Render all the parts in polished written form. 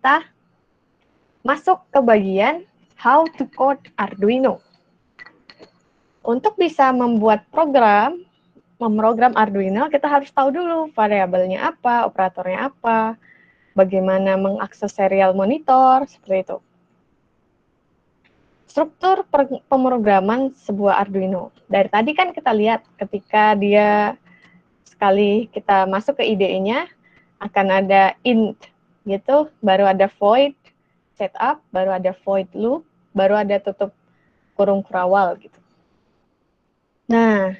kita masuk ke bagian How to Code Arduino. Untuk bisa membuat memprogram Arduino, kita harus tahu dulu variabelnya apa, operatornya apa, bagaimana mengakses serial monitor, seperti itu. Struktur pemrograman sebuah Arduino. Dari tadi kan kita lihat ketika dia sekali kita masuk ke IDE-nya, akan ada int, gitu, baru ada void setup, baru ada void loop, baru ada tutup kurung kurawal, gitu. Nah,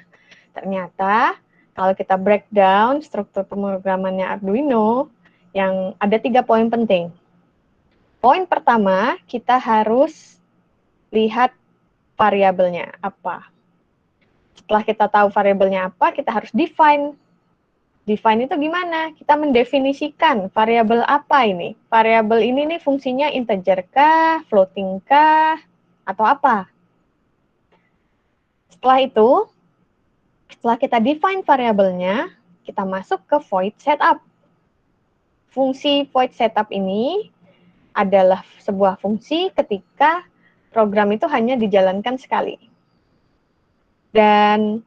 ternyata kalau kita breakdown struktur pemrogramannya Arduino, yang ada 3 poin penting. Poin pertama, kita harus lihat variabelnya apa. Setelah kita tahu variabelnya apa, kita harus define. Define itu gimana? Kita mendefinisikan variabel apa ini. Variabel ini nih fungsinya integer kah, floating kah, atau apa. Setelah kita define variabelnya, kita masuk ke void setup. Fungsi void setup ini adalah sebuah fungsi ketika program itu hanya dijalankan sekali. Dan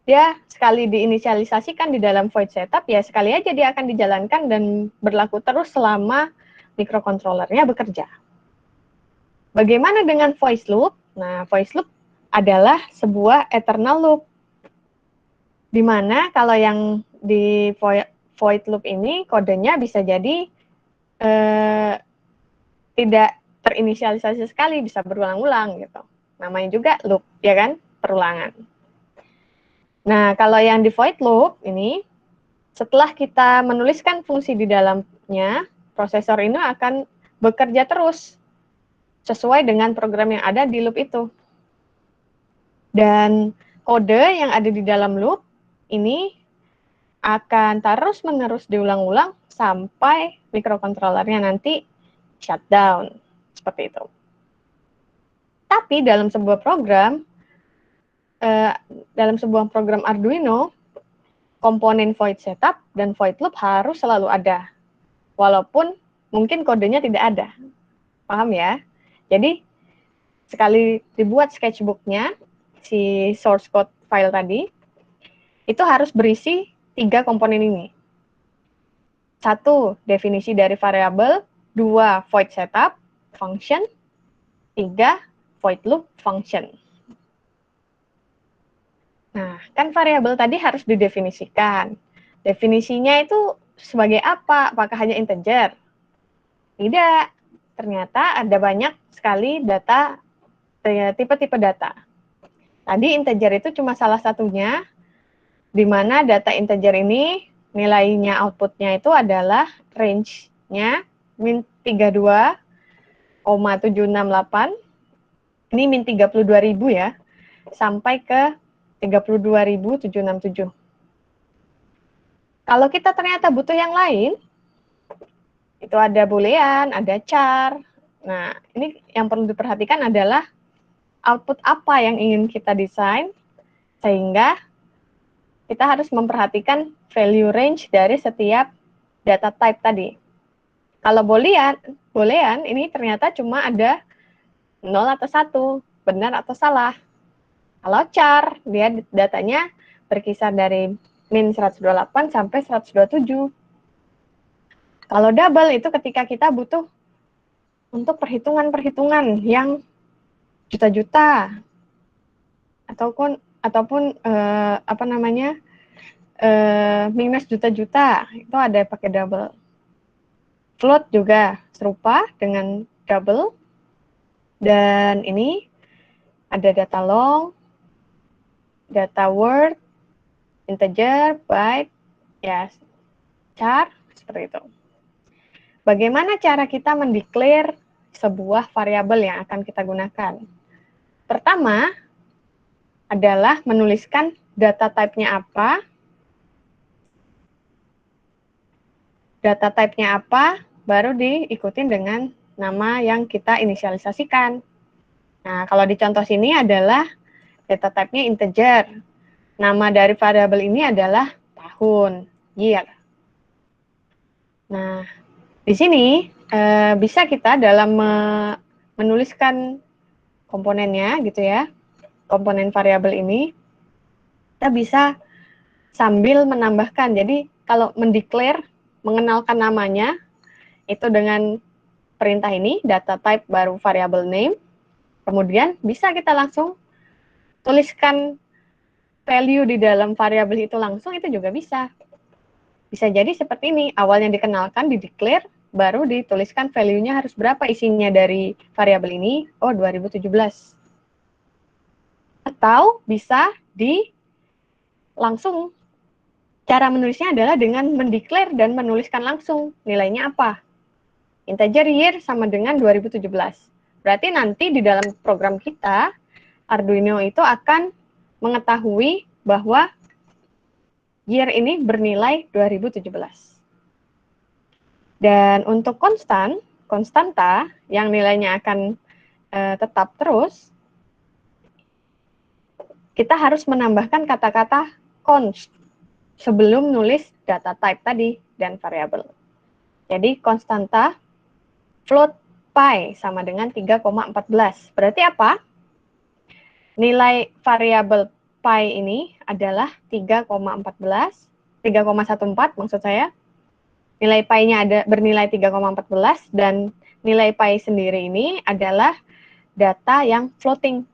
dia sekali diinisialisasikan di dalam void setup, ya sekali aja dia akan dijalankan dan berlaku terus selama mikrokontrolernya bekerja. Bagaimana dengan voice loop? Nah, voice loop adalah sebuah eternal loop. Di mana kalau yang di void loop ini kodenya bisa jadi tidak terinisialisasi sekali, bisa berulang-ulang gitu. Namanya juga loop, ya kan? Perulangan. Nah, kalau yang di void loop ini, setelah kita menuliskan fungsi di dalamnya, prosesor ini akan bekerja terus sesuai dengan program yang ada di loop itu. Dan kode yang ada di dalam loop ini akan terus-menerus diulang-ulang sampai mikrokontrolernya nanti shutdown. Seperti itu. Tapi dalam sebuah program Arduino, komponen void setup dan void loop harus selalu ada. Walaupun mungkin kodenya tidak ada. Paham ya? Jadi, sekali dibuat sketchbook-nya, si source code file tadi, itu harus berisi 3 komponen ini. 1, definisi dari variabel. 2, void setup function. 3, void loop function. Nah, kan variabel tadi harus didefinisikan. Definisinya itu sebagai apa? Apakah hanya integer? Tidak. Ternyata ada banyak sekali data, tipe-tipe data. Tadi integer itu cuma salah satunya, di mana data integer ini nilainya outputnya itu adalah range-nya min 32,768, ini min 32.000 ya, sampai ke 32.767. Kalau kita ternyata butuh yang lain, itu ada boolean, ada char. Nah, ini yang perlu diperhatikan adalah output apa yang ingin kita desain, sehingga kita harus memperhatikan value range dari setiap data type tadi. Kalau boolean ini ternyata cuma ada 0 atau 1, benar atau salah. Kalau char, dia datanya berkisar dari min 128 sampai 127. Kalau double itu ketika kita butuh untuk perhitungan-perhitungan yang juta-juta, ataupun minus juta-juta, itu ada pakai double. Float juga serupa dengan double, dan ini ada data long, data word, integer, byte, ya, char, seperti itu. Bagaimana cara kita mendeklar sebuah variabel yang akan kita gunakan? Pertama adalah menuliskan data type-nya apa, baru diikutin dengan nama yang kita inisialisasikan. Nah, kalau di contoh sini adalah data type-nya integer. Nama dari variabel ini adalah tahun, year. Nah, Di sini bisa kita dalam menuliskan komponennya gitu ya, komponen variabel ini, kita bisa sambil menambahkan. Jadi kalau mendeclare, mengenalkan namanya, itu dengan perintah ini, data type baru variable name, kemudian bisa kita langsung tuliskan value di dalam variabel itu langsung, itu juga bisa. Bisa jadi seperti ini, awalnya dikenalkan, di-declare, baru dituliskan value-nya harus berapa isinya dari variabel ini, oh 2017. Atau bisa langsung, cara menulisnya adalah dengan mendeclare dan menuliskan langsung nilainya apa. Integer year sama dengan 2017. Berarti nanti di dalam program kita, Arduino itu akan mengetahui bahwa year ini bernilai 2017. Dan untuk konstanta yang nilainya akan tetap terus, kita harus menambahkan kata-kata const sebelum nulis data type tadi dan variabel. Jadi konstanta float pi sama dengan 3,14. Berarti apa? Nilai variabel pi ini adalah 3,14, 3,14 maksud saya. Nilai pi-nya bernilai 3,14 dan nilai pi sendiri ini adalah data yang floating.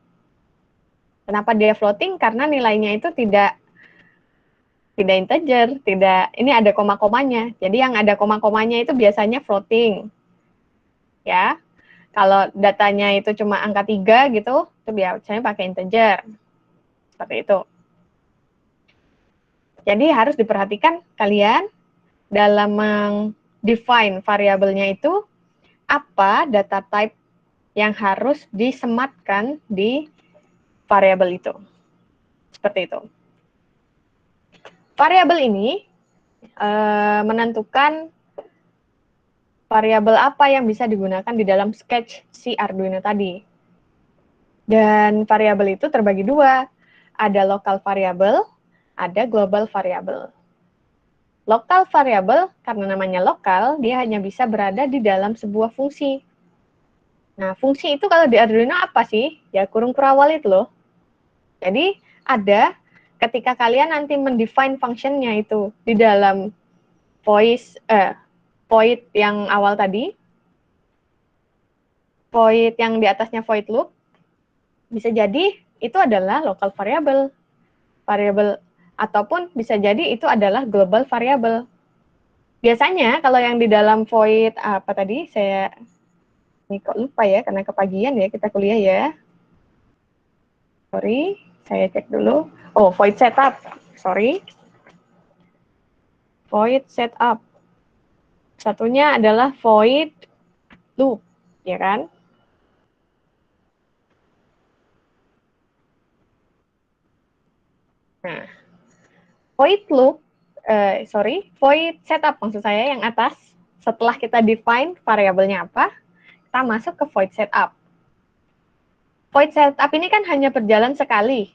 Kenapa dia floating? Karena nilainya itu tidak integer, ini ada koma-komanya. Jadi yang ada koma-komanya itu biasanya floating. Ya. Kalau datanya itu cuma angka 3 gitu, itu biasanya pakai integer. Seperti itu. Jadi harus diperhatikan kalian dalam define variabelnya itu apa data type yang harus disematkan di variabel itu. Seperti itu. Variabel ini menentukan variabel apa yang bisa digunakan di dalam sketch si Arduino tadi. Dan variabel itu terbagi dua. Ada local variable, ada global variable. Local variable, karena namanya lokal, dia hanya bisa berada di dalam sebuah fungsi. Nah, fungsi itu kalau di Arduino apa sih? Ya, kurung kurawal itu loh. Jadi, ada ketika kalian nanti mendefine function-nya itu di dalam void yang awal tadi, void yang di atasnya void loop, bisa jadi itu adalah local variable. Ataupun bisa jadi itu adalah global variable. Biasanya kalau yang di dalam void apa tadi, ini kok lupa ya, karena kepagian ya kita kuliah ya. Sorry, saya cek dulu. Oh, void setup. Sorry. Void setup. Satunya adalah void loop, ya kan? Nah, void loop, void setup maksud saya yang atas. Setelah kita define variabelnya apa, kita masuk ke void setup. Void setup ini kan hanya berjalan sekali.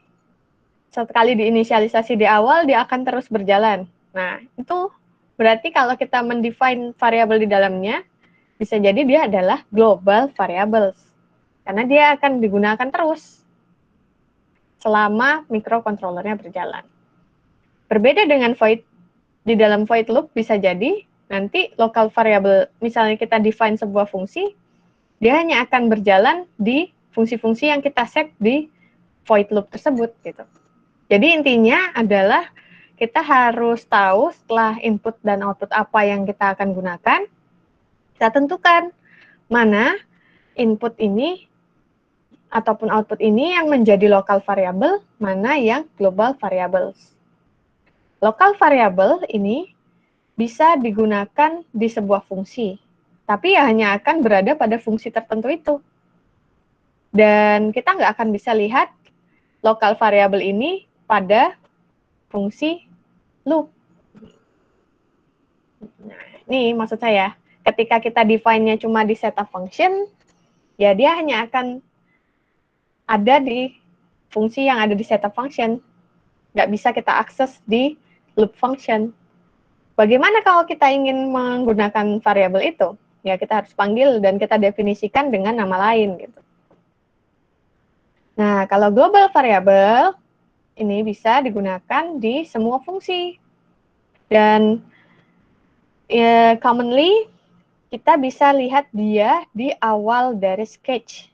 Sekali diinisialisasi di awal, dia akan terus berjalan. Nah, itu berarti kalau kita mendefine variabel di dalamnya, bisa jadi dia adalah global variables. Karena dia akan digunakan terus selama microcontrollernya berjalan. Berbeda dengan void, di dalam void loop bisa jadi nanti local variable, misalnya kita define sebuah fungsi, dia hanya akan berjalan di fungsi-fungsi yang kita set di void loop tersebut gitu. Jadi intinya adalah kita harus tahu setelah input dan output apa yang kita akan gunakan, kita tentukan mana input ini ataupun output ini yang menjadi local variable, mana yang global variables. Local variable ini bisa digunakan di sebuah fungsi, tapi ya hanya akan berada pada fungsi tertentu itu. Dan kita nggak akan bisa lihat local variable ini pada fungsi loop. Nah, ini maksud saya, ketika kita define-nya cuma di setup function, ya dia hanya akan ada di fungsi yang ada di setup function. Nggak bisa kita akses di loop function. Bagaimana kalau kita ingin menggunakan variabel itu? Ya, kita harus panggil dan kita definisikan dengan nama lain gitu. Nah, kalau global variable ini bisa digunakan di semua fungsi. Dan commonly kita bisa lihat dia di awal dari sketch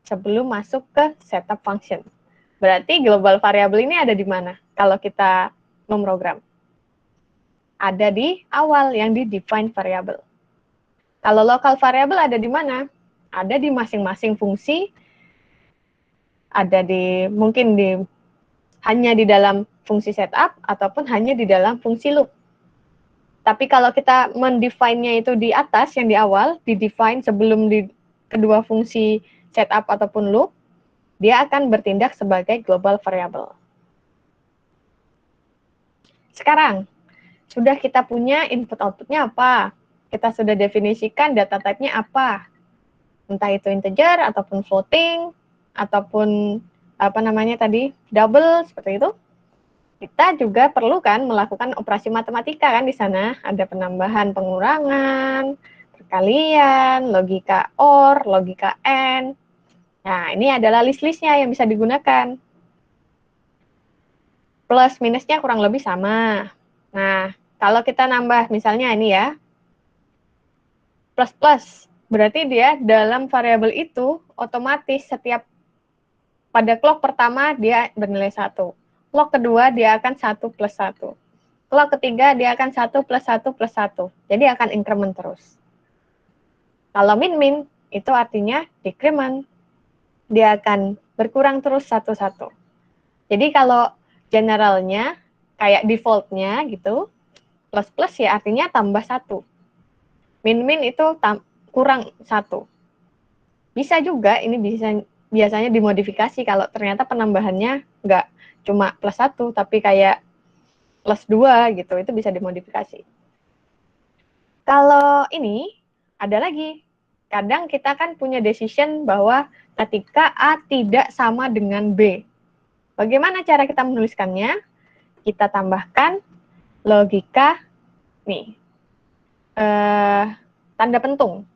sebelum masuk ke setup function. Berarti global variable ini ada di mana kalau kita memprogram? Ada di awal yang di define variable. Kalau local variable ada di mana? Ada di masing-masing fungsi, ada di mungkin hanya di dalam fungsi setup ataupun hanya di dalam fungsi loop. Tapi kalau kita mendefine-nya itu di atas yang di awal, di-define sebelum di kedua fungsi setup ataupun loop, dia akan bertindak sebagai global variable. Sekarang, sudah kita punya input output-nya apa? Kita sudah definisikan data type-nya apa? Entah itu integer ataupun floating ataupun apa namanya tadi double seperti itu. Kita juga perlu kan melakukan operasi matematika kan di sana, ada penambahan, pengurangan, perkalian, logika OR, logika AND. Nah, ini adalah list-listnya yang bisa digunakan. Plus minusnya kurang lebih sama. Nah, kalau kita nambah misalnya ini ya, plus, berarti dia dalam variabel itu otomatis setiap pada clock pertama dia bernilai 1. Clock kedua dia akan 1 plus 1. Clock ketiga dia akan 1 plus 1 plus 1. Jadi akan increment terus. Kalau min-min itu artinya decrement. Dia akan berkurang terus satu-satu. Jadi kalau generalnya kayak defaultnya gitu, plus ya artinya tambah 1. Min-min itu kurang 1. Bisa juga, ini biasanya dimodifikasi kalau ternyata penambahannya nggak cuma plus 1, tapi kayak plus 2 gitu, itu bisa dimodifikasi. Kalau ini, ada lagi. Kadang kita kan punya decision bahwa ketika A tidak sama dengan B. Bagaimana cara kita menuliskannya? Kita tambahkan logika, nih, tanda pentung,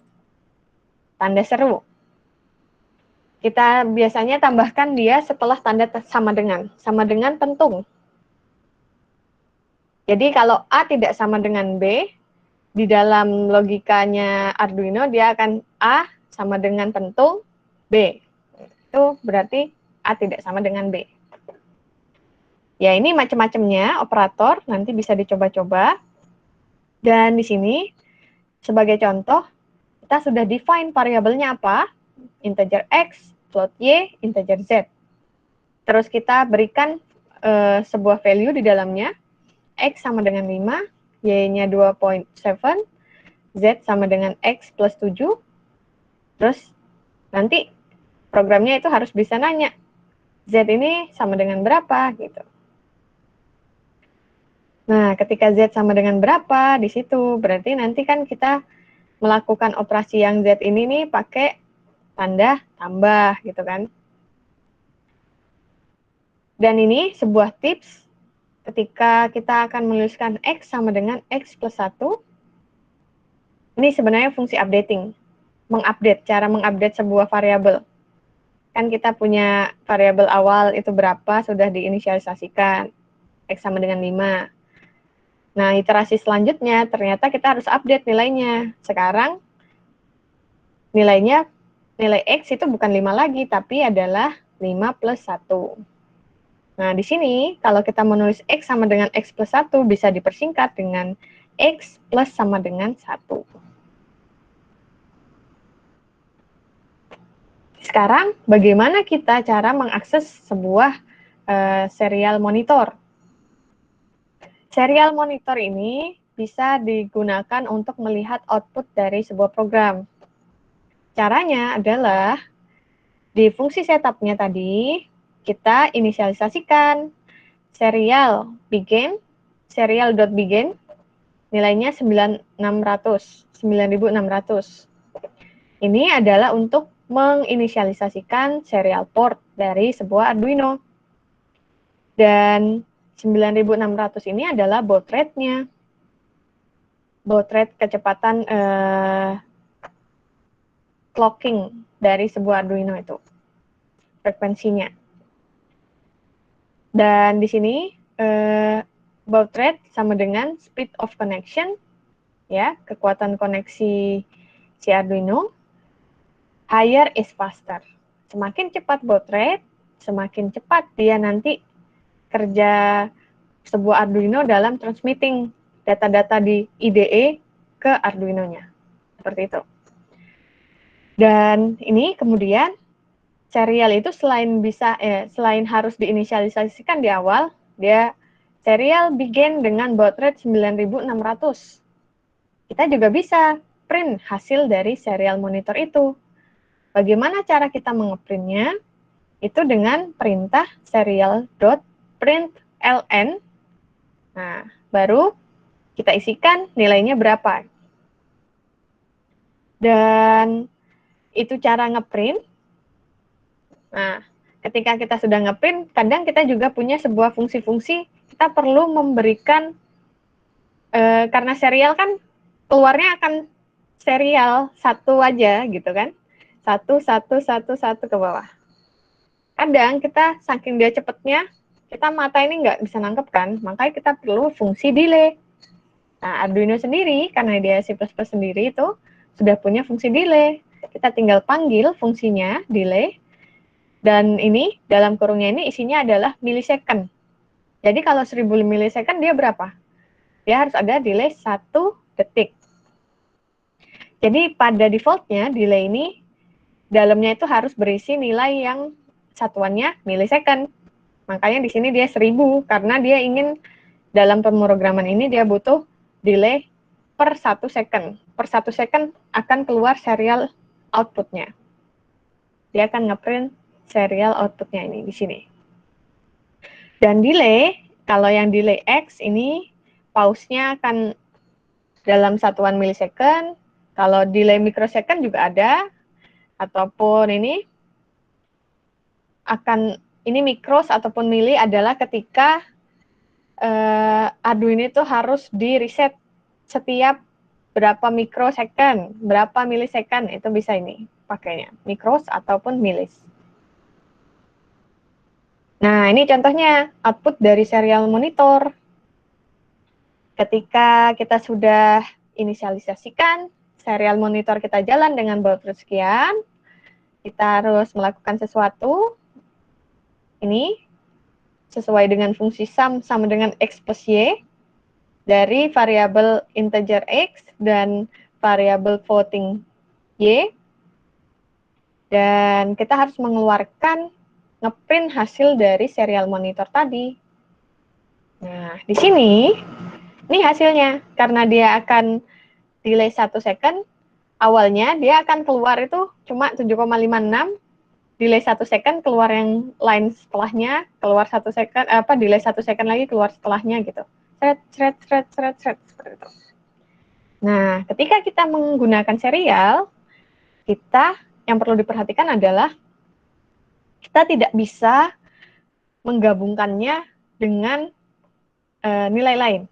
tanda seru. Kita biasanya tambahkan dia setelah tanda sama dengan pentung. Jadi kalau A tidak sama dengan B, di dalam logikanya Arduino dia akan A sama dengan pentung B. Itu berarti A tidak sama dengan B. Ya, ini macam-macamnya operator, nanti bisa dicoba-coba. Dan di sini, sebagai contoh, kita sudah define variabelnya apa, integer X, float Y, integer Z. Terus kita berikan sebuah value di dalamnya, X sama dengan 5, Y-nya 2.7, Z sama dengan X plus 7, terus nanti programnya itu harus bisa nanya, Z ini sama dengan berapa, gitu. Nah, ketika Z sama dengan berapa, di situ berarti nanti kan kita melakukan operasi yang Z ini nih pakai tanda tambah, gitu kan. Dan ini sebuah tips, ketika kita akan menuliskan X sama dengan X plus 1, ini sebenarnya fungsi updating, cara mengupdate sebuah variabel. Kan kita punya variabel awal itu berapa, sudah diinisialisasikan, X sama dengan 5. Nah, iterasi selanjutnya ternyata kita harus update nilainya. Sekarang nilai X itu bukan 5 lagi, tapi adalah 5 plus 1. Nah, di sini kalau kita menulis X sama dengan X plus 1 bisa dipersingkat dengan X plus sama dengan 1. Sekarang, bagaimana kita cara mengakses sebuah serial monitor? Serial monitor ini bisa digunakan untuk melihat output dari sebuah program. Caranya adalah di fungsi setupnya tadi, kita inisialisasikan serial begin, serial.begin, nilainya 9600. Ini adalah untuk menginisialisasikan serial port dari sebuah Arduino. Dan 9600 ini adalah baud rate-nya. baud rate kecepatan clocking dari sebuah Arduino itu, frekuensinya. Dan di sini baud rate sama dengan speed of connection, ya, kekuatan koneksi si Arduino. Higher is faster. Semakin cepat baud rate, semakin cepat dia nanti kerja sebuah Arduino dalam transmitting data-data di IDE ke Arduino-nya. Seperti itu. Dan ini kemudian serial itu selain harus diinisialisasikan di awal, dia serial begin dengan baud rate 9600. Kita juga bisa print hasil dari serial monitor itu. Bagaimana cara kita mengeprintnya? Itu dengan perintah serial.println. Nah, baru kita isikan nilainya berapa. Dan itu cara ngeprint. Nah, ketika kita sudah ngeprint, kadang kita juga punya sebuah fungsi-fungsi, kita perlu memberikan, karena serial kan keluarnya akan serial satu aja gitu kan. Satu ke bawah. Kadang kita saking dia cepetnya, kita mata ini nggak bisa nangkep kan, makanya kita perlu fungsi delay. Nah, Arduino sendiri, karena dia C++ sendiri itu sudah punya fungsi delay. Kita tinggal panggil fungsinya, delay, dan ini, dalam kurungnya ini isinya adalah millisecond. Jadi kalau 1000 millisecond dia berapa? Dia harus ada delay 1 detik. Jadi pada defaultnya, delay ini dalamnya itu harus berisi nilai yang satuannya millisecond. Makanya di sini dia 1000, karena dia ingin dalam pemrograman ini dia butuh delay per 1 second. Per 1 second akan keluar serial outputnya. Dia akan ngeprint serial outputnya ini di sini. Dan delay, kalau yang delay X ini pause-nya akan dalam satuan millisecond. Kalau delay microsecond juga ada, ataupun ini mikros ataupun milli adalah ketika Arduino itu harus di reset setiap berapa mikrosecond, berapa millisecond, itu bisa ini pakainya, mikros ataupun millis. Nah, ini contohnya output dari serial monitor. Ketika kita sudah inisialisasikan, serial monitor kita jalan dengan baud rate sekian, kita harus melakukan sesuatu, ini sesuai dengan fungsi sum sama dengan X plus Y, dari variabel integer X dan variabel floating Y, dan kita harus mengeluarkan ngeprint hasil dari serial monitor tadi. Nah, di sini, ini hasilnya. Karena dia akan delay 1 second, awalnya dia akan keluar itu cuma 7,56, delay 1 second, keluar yang lain setelahnya, keluar 1 second, delay 1 second lagi, keluar setelahnya gitu. Seperti itu. Nah, ketika kita menggunakan serial, kita yang perlu diperhatikan adalah kita tidak bisa menggabungkannya dengan nilai lain.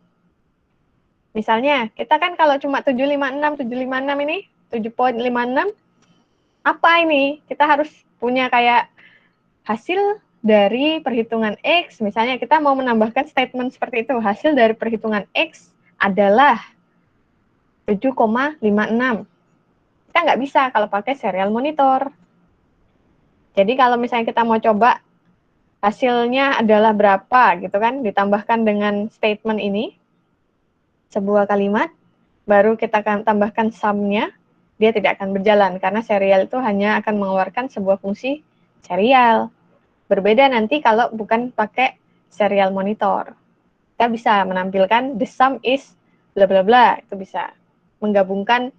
Misalnya, kita kan kalau cuma 756 ini, 7,56, apa ini? Kita harus punya kayak hasil dari perhitungan X, misalnya kita mau menambahkan statement seperti itu, hasil dari perhitungan X adalah 7,56. Kita nggak bisa kalau pakai serial monitor. Jadi kalau misalnya kita mau coba hasilnya adalah berapa gitu kan, ditambahkan dengan statement ini, sebuah kalimat, baru kita akan tambahkan sum-nya, dia tidak akan berjalan, karena serial itu hanya akan mengeluarkan sebuah fungsi serial. Berbeda nanti kalau bukan pakai serial monitor. Kita bisa menampilkan the sum is bla bla bla, itu bisa menggabungkan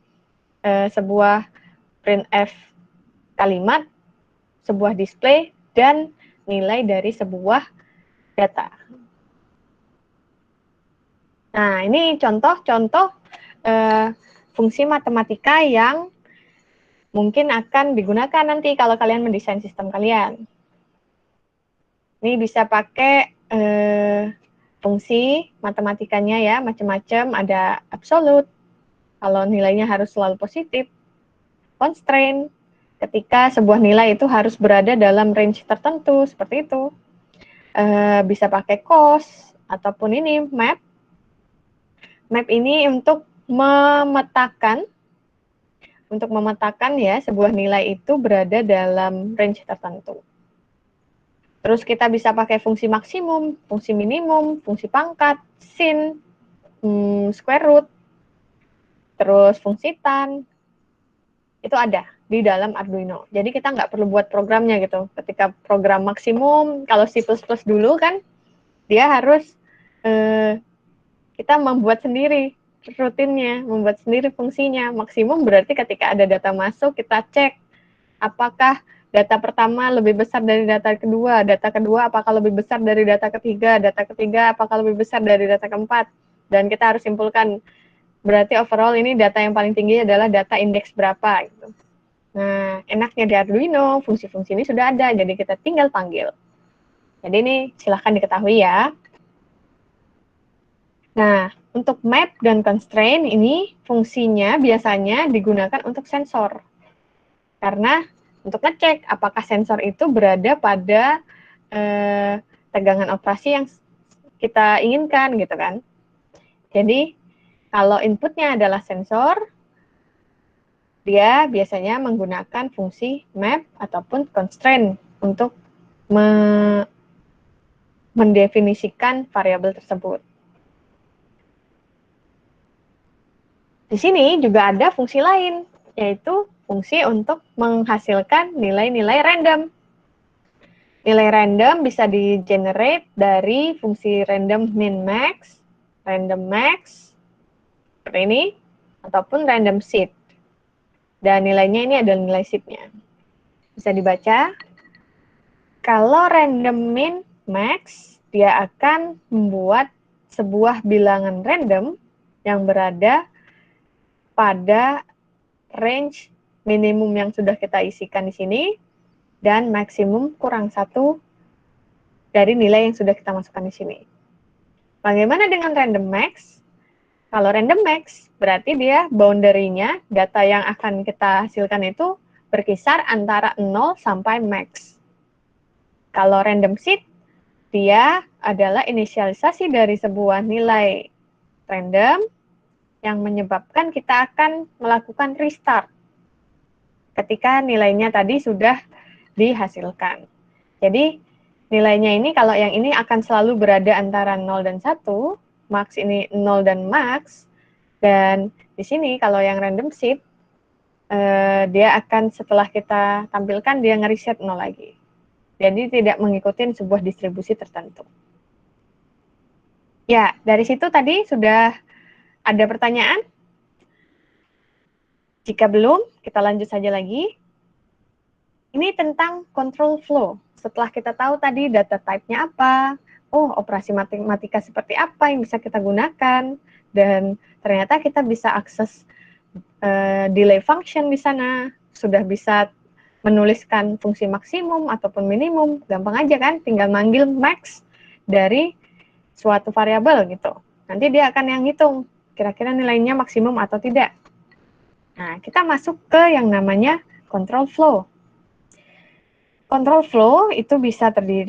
sebuah printf kalimat, sebuah display, dan nilai dari sebuah data. Nah, ini contoh-contoh fungsi matematika yang mungkin akan digunakan nanti kalau kalian mendesain sistem kalian. Ini bisa pakai fungsi matematikanya ya, macam-macam, ada absolute, kalau nilainya harus selalu positif. Constraint, ketika sebuah nilai itu harus berada dalam range tertentu, seperti itu. Bisa pakai cost, ataupun ini map. Map ini untuk memetakan ya sebuah nilai itu berada dalam range tertentu. Terus kita bisa pakai fungsi maksimum, fungsi minimum, fungsi pangkat, sin, square root, terus fungsi tan, itu ada di dalam Arduino. Jadi kita nggak perlu buat programnya gitu. Ketika program maksimum, kalau C++ dulu kan, dia harus kita membuat sendiri rutinnya, membuat sendiri fungsinya. Maksimum berarti ketika ada data masuk, kita cek apakah data pertama lebih besar dari data kedua apakah lebih besar dari data ketiga apakah lebih besar dari data keempat, dan kita harus simpulkan berarti overall ini data yang paling tinggi adalah data indeks berapa gitu. Nah, enaknya di Arduino fungsi-fungsi ini sudah ada, jadi kita tinggal panggil. Jadi ini silahkan diketahui ya. Nah, untuk map dan constraint ini fungsinya biasanya digunakan untuk sensor. Karena untuk ngecek apakah sensor itu berada pada tegangan operasi yang kita inginkan gitu kan. Jadi kalau inputnya adalah sensor, dia biasanya menggunakan fungsi map ataupun constraint untuk mendefinisikan variabel tersebut. Di sini juga ada fungsi lain, yaitu fungsi untuk menghasilkan nilai-nilai random. Nilai random bisa di-generate dari fungsi random min max, random max, seperti ini, ataupun random seed. Dan nilainya ini adalah nilai seed-nya. Bisa dibaca. Kalau random min max, dia akan membuat sebuah bilangan random yang berada pada range minimum yang sudah kita isikan di sini, dan maksimum kurang 1 dari nilai yang sudah kita masukkan di sini. Bagaimana dengan random max? Kalau random max, berarti dia boundary-nya, data yang akan kita hasilkan itu berkisar antara 0 sampai max. Kalau random seed, dia adalah inisialisasi dari sebuah nilai random yang menyebabkan kita akan melakukan restart ketika nilainya tadi sudah dihasilkan. Jadi nilainya ini kalau yang ini akan selalu berada antara 0 dan 1, max ini 0 dan max, dan di sini kalau yang random seed, dia akan setelah kita tampilkan dia nge-reset 0 lagi. Jadi tidak mengikuti sebuah distribusi tertentu. Ya, dari situ tadi sudah ada pertanyaan? Jika belum, kita lanjut saja lagi. Ini tentang control flow. Setelah kita tahu tadi data type-nya apa, operasi matematika seperti apa yang bisa kita gunakan, dan ternyata kita bisa akses delay function di sana, sudah bisa menuliskan fungsi maksimum ataupun minimum, gampang aja kan, tinggal manggil max dari suatu variabel gitu. Nanti dia akan yang hitung, kira-kira nilainya maksimum atau tidak. Nah, kita masuk ke yang namanya control flow. Control flow itu bisa terdiri